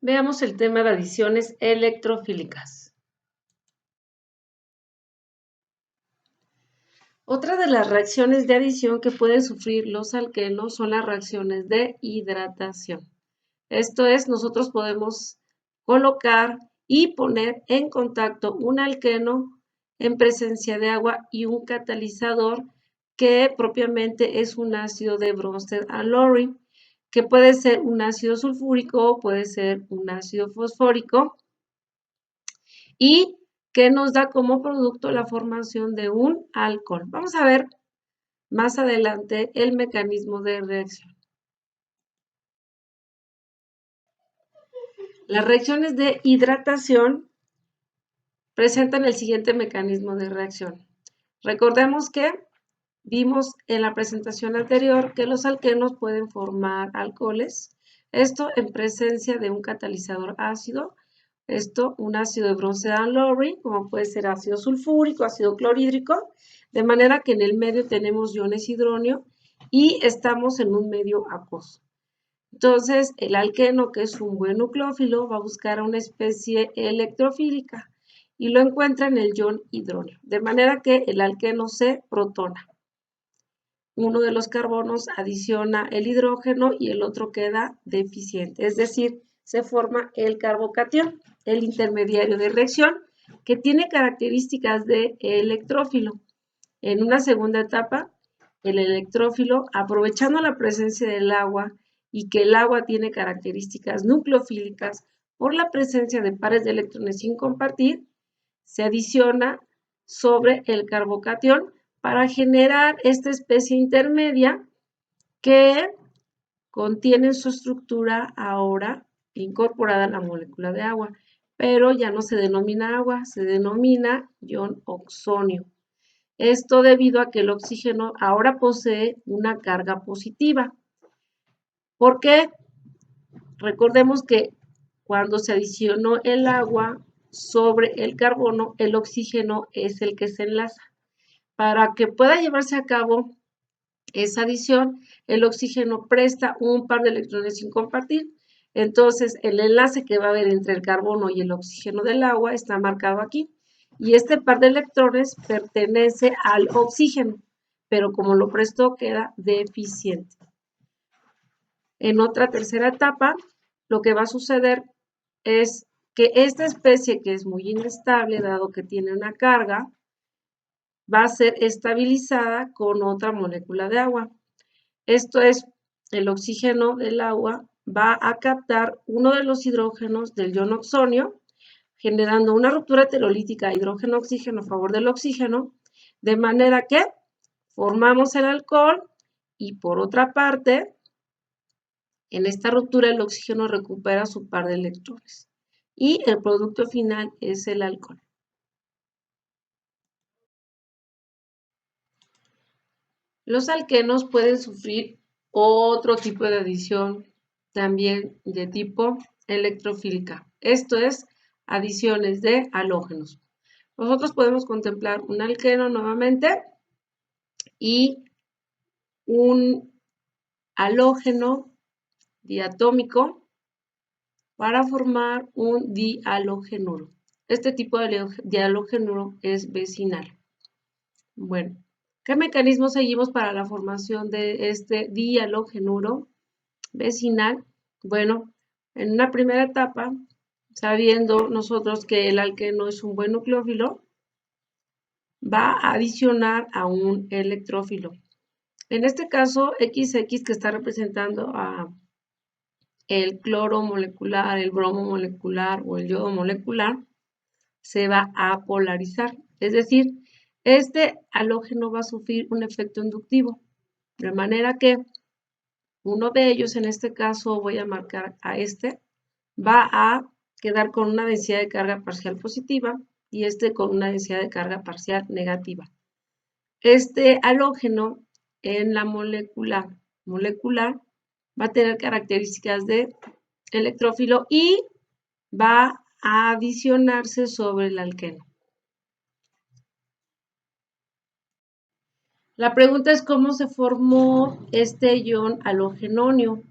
Veamos el tema de adiciones electrofílicas. Otra de las reacciones de adición que pueden sufrir los alquenos son las reacciones de hidratación. Esto es, nosotros podemos colocar y poner en contacto un alqueno en presencia de agua y un catalizador que propiamente es un ácido de Bronsted and Lowry, que puede ser un ácido sulfúrico o puede ser un ácido fosfórico y que nos da como producto la formación de un alcohol. Vamos a ver más adelante el mecanismo de reacción. Las reacciones de hidratación presentan el siguiente mecanismo de reacción. Recordemos que vimos en la presentación anterior que los alquenos pueden formar alcoholes, esto en presencia de un catalizador ácido, esto un ácido de Bronsted and Lowry, como puede ser ácido sulfúrico, ácido clorhídrico, de manera que en el medio tenemos iones hidronio y estamos en un medio acuoso. Entonces, el alqueno, que es un buen nucleófilo, va a buscar a una especie electrofílica y lo encuentra en el ion hidronio, de manera que el alqueno se protona. Uno de los carbonos adiciona el hidrógeno y el otro queda deficiente, es decir, se forma el carbocatión, el intermediario de reacción, que tiene características de electrófilo. En una segunda etapa, el electrófilo, aprovechando la presencia del agua y que el agua tiene características nucleofílicas por la presencia de pares de electrones sin compartir, se adiciona sobre el carbocatión para generar esta especie intermedia que contiene en su estructura ahora incorporada la molécula de agua, pero ya no se denomina agua, se denomina ion oxonio. Esto debido a que el oxígeno ahora posee una carga positiva. ¿Por qué? Recordemos que cuando se adicionó el agua sobre el carbono, el oxígeno es el que se enlaza. Para que pueda llevarse a cabo esa adición, el oxígeno presta un par de electrones sin compartir. Entonces, el enlace que va a haber entre el carbono y el oxígeno del agua está marcado aquí. Y este par de electrones pertenece al oxígeno, pero como lo prestó, queda deficiente. En otra tercera etapa, lo que va a suceder es que esta especie, que es muy inestable, dado que tiene una carga, va a ser estabilizada con otra molécula de agua. Esto es, el oxígeno del agua va a captar uno de los hidrógenos del ion oxonio, generando una ruptura heterolítica hidrógeno-oxígeno a favor del oxígeno, de manera que formamos el alcohol y por otra parte, en esta ruptura el oxígeno recupera su par de electrones y el producto final es el alcohol. Los alquenos pueden sufrir otro tipo de adición también de tipo electrofílica. Esto es adiciones de halógenos. Nosotros podemos contemplar un alqueno nuevamente y un halógeno diatómico para formar un dihalogenuro. Este tipo de halogenuro es vecinal. Bueno, ¿qué mecanismo seguimos para la formación de este dihalogenuro vecinal? Bueno, en una primera etapa, sabiendo nosotros que el alqueno es un buen nucleófilo, va a adicionar a un electrófilo. En este caso, XX, que está representando a el cloro molecular, el bromo molecular o el yodo molecular, se va a polarizar. Es decir, este halógeno va a sufrir un efecto inductivo, de manera que uno de ellos, en este caso voy a marcar a este, va a quedar con una densidad de carga parcial positiva y este con una densidad de carga parcial negativa. Este halógeno en la molecular va a tener características de electrófilo y va a adicionarse sobre el alqueno. La pregunta es cómo se formó este ion halogenonio.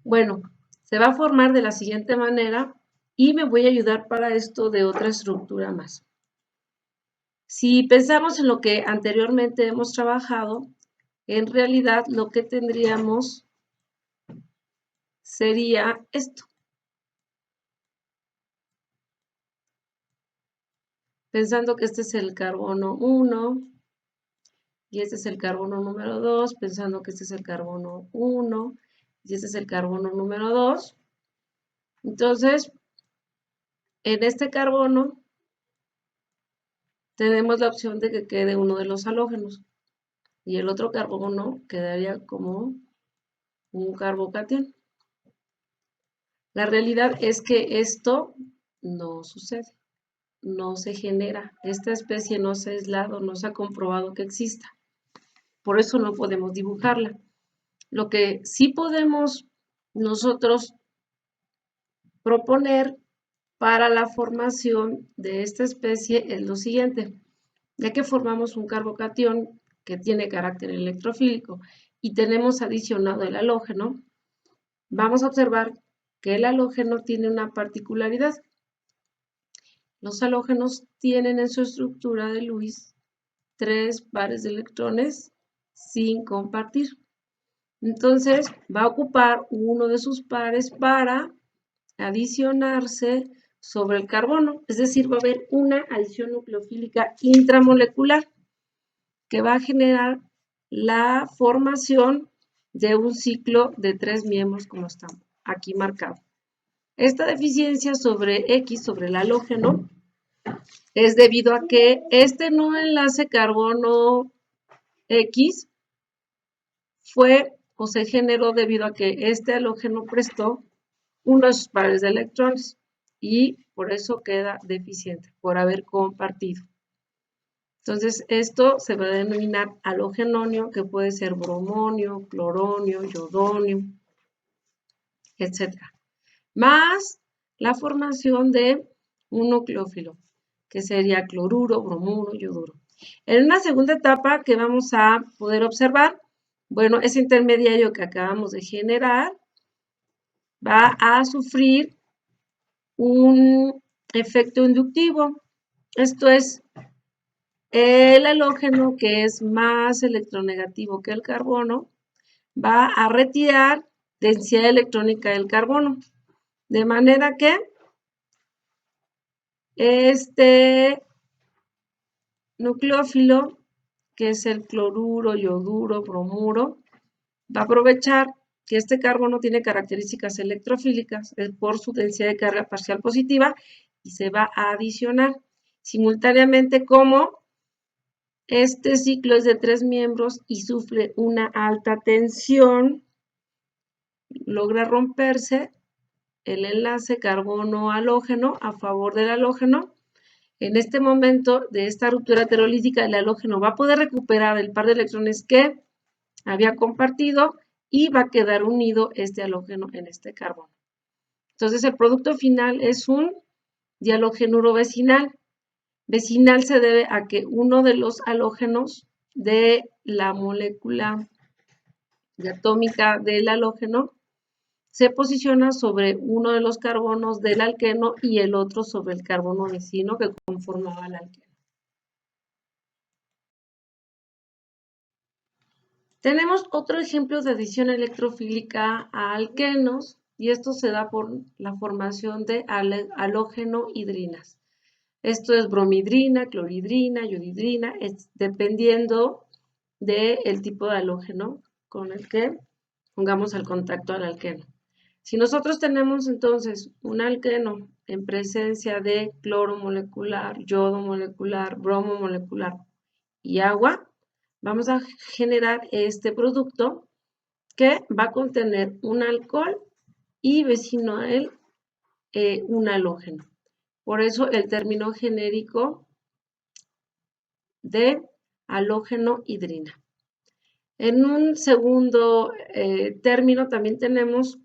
Bueno, Se va a formar de la siguiente manera y me voy a ayudar para esto de otra estructura más. Si pensamos en lo que anteriormente hemos trabajado, en realidad lo que tendríamos sería esto. Pensando que este es el carbono 1 y este es el carbono número 2, pensando que este es el carbono 1 y este es el carbono número 2. Entonces, en este carbono tenemos la opción de que quede uno de los halógenos y el otro carbono quedaría como un carbocatión. La realidad es que esto no sucede, no se genera. Esta especie no se ha aislado, no se ha comprobado que exista. Por eso no podemos dibujarla. Lo que sí podemos nosotros proponer para la formación de esta especie es lo siguiente. Ya que formamos un carbocatión que tiene carácter electrofílico y tenemos adicionado el halógeno, vamos a observar que el halógeno tiene una particularidad. Los halógenos tienen en su estructura de Lewis 3 pares de electrones sin compartir. Entonces va a ocupar uno de sus pares para adicionarse sobre el carbono, es decir, va a haber una adición nucleofílica intramolecular que va a generar la formación de un ciclo de 3 miembros como está aquí marcado. Esta deficiencia sobre X, sobre el halógeno, es debido a que este no enlace carbono X fue o se generó debido a que este halógeno prestó unos pares de electrones y por eso queda deficiente, por haber compartido. Entonces, esto se va a denominar halogenonio, que puede ser bromonio, cloronio, yodonio, etc. Más la formación de un nucleófilo, que sería cloruro, bromuro, yoduro. En una segunda etapa que vamos a poder observar, bueno, ese intermediario que acabamos de generar va a sufrir un efecto inductivo. Esto es, el halógeno, que es más electronegativo que el carbono, va a retirar densidad electrónica del carbono. De manera que este nucleófilo, que es el cloruro, yoduro, bromuro, va a aprovechar que este carbono tiene características electrofílicas por su densidad de carga parcial positiva y se va a adicionar simultáneamente como este ciclo es de 3 miembros y sufre una alta tensión, logra romperse el enlace carbono-halógeno a favor del halógeno. En este momento de esta ruptura heterolítica, el halógeno va a poder recuperar el par de electrones que había compartido y va a quedar unido este halógeno en este carbono. Entonces, el producto final es un dihalogénuro vecinal. Vecinal se debe a que uno de los halógenos de la molécula atómica del halógeno se posiciona sobre uno de los carbonos del alqueno y el otro sobre el carbono vecino que conformaba el alqueno. Tenemos otro ejemplo de adición electrofílica a alquenos y esto se da por la formación de halógeno hidrinas. Esto es bromhidrina, clorhidrina, iodidrina, dependiendo del tipo de halógeno con el que pongamos al contacto al alqueno. Si nosotros tenemos entonces un alqueno en presencia de cloro molecular, yodo molecular, bromo molecular y agua, vamos a generar este producto que va a contener un alcohol y vecino a él un halógeno. Por eso el término genérico de halógeno hidrina. En un segundo término también tenemos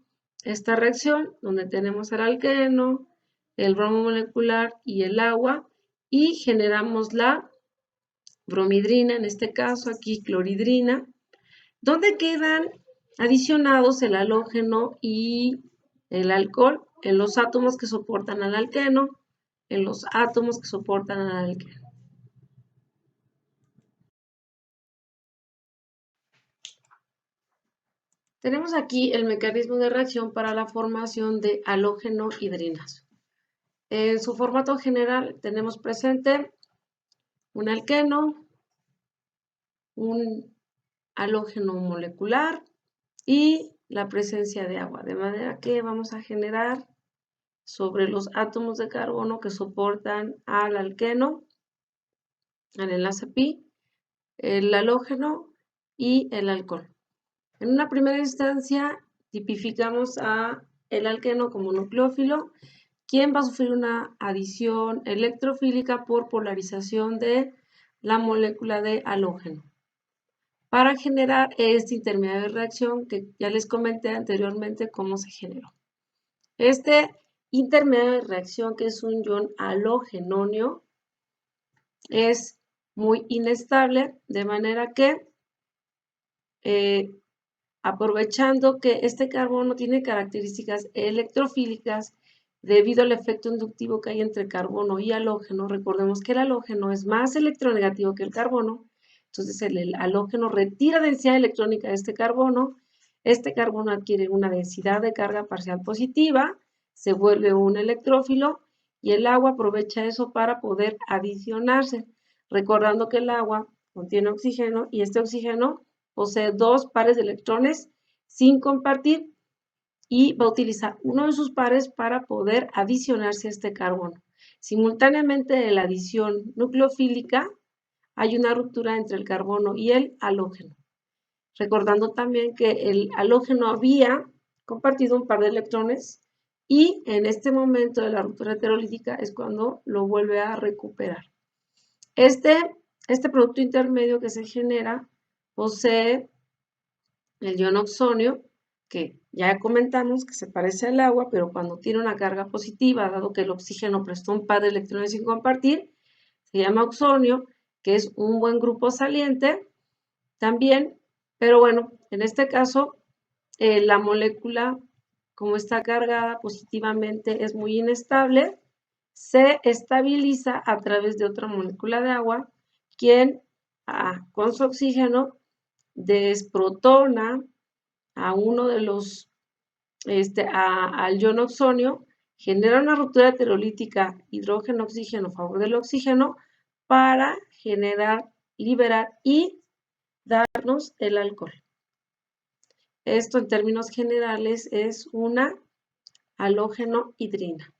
esta reacción donde tenemos el alqueno, el bromo molecular y el agua y generamos la bromhidrina, en este caso aquí clorhidrina, donde quedan adicionados el halógeno y el alcohol en los átomos que soportan al alqueno, en los átomos que soportan al alqueno. Tenemos aquí el mecanismo de reacción para la formación de halógeno hidrinazo. En su formato general tenemos presente un alqueno, un halógeno molecular y la presencia de agua, de manera que vamos a generar sobre los átomos de carbono que soportan al alqueno, al enlace pi, el halógeno y el alcohol. En una primera instancia tipificamos a el alqueno como nucleófilo, quien va a sufrir una adición electrofílica por polarización de la molécula de halógeno para generar este intermediario de reacción que ya les comenté anteriormente cómo se generó. Este intermediario de reacción, que es un ion halogenonio, es muy inestable, de manera que aprovechando que este carbono tiene características electrofílicas debido al efecto inductivo que hay entre carbono y halógeno. Recordemos que el halógeno es más electronegativo que el carbono, entonces el halógeno retira densidad electrónica de este carbono adquiere una densidad de carga parcial positiva, se vuelve un electrófilo y el agua aprovecha eso para poder adicionarse, recordando que el agua contiene oxígeno y este oxígeno posee dos pares de electrones sin compartir y va a utilizar uno de sus pares para poder adicionarse a este carbono. Simultáneamente de la adición nucleofílica hay una ruptura entre el carbono y el halógeno. Recordando también que el halógeno había compartido un par de electrones y en este momento de la ruptura heterolítica es cuando lo vuelve a recuperar. Este producto intermedio que se genera posee el ion oxonio, que ya comentamos que se parece al agua, pero cuando tiene una carga positiva, dado que el oxígeno prestó un par de electrones sin compartir, se llama oxonio, que es un buen grupo saliente también, pero bueno, en este caso, la molécula, como está cargada positivamente, es muy inestable, se estabiliza a través de otra molécula de agua, quien con su oxígeno desprotona a uno de los, al ion oxonio, genera una ruptura heterolítica hidrógeno-oxígeno a favor del oxígeno para generar, liberar y darnos el alcohol. Esto en términos generales es una halógeno hidrina.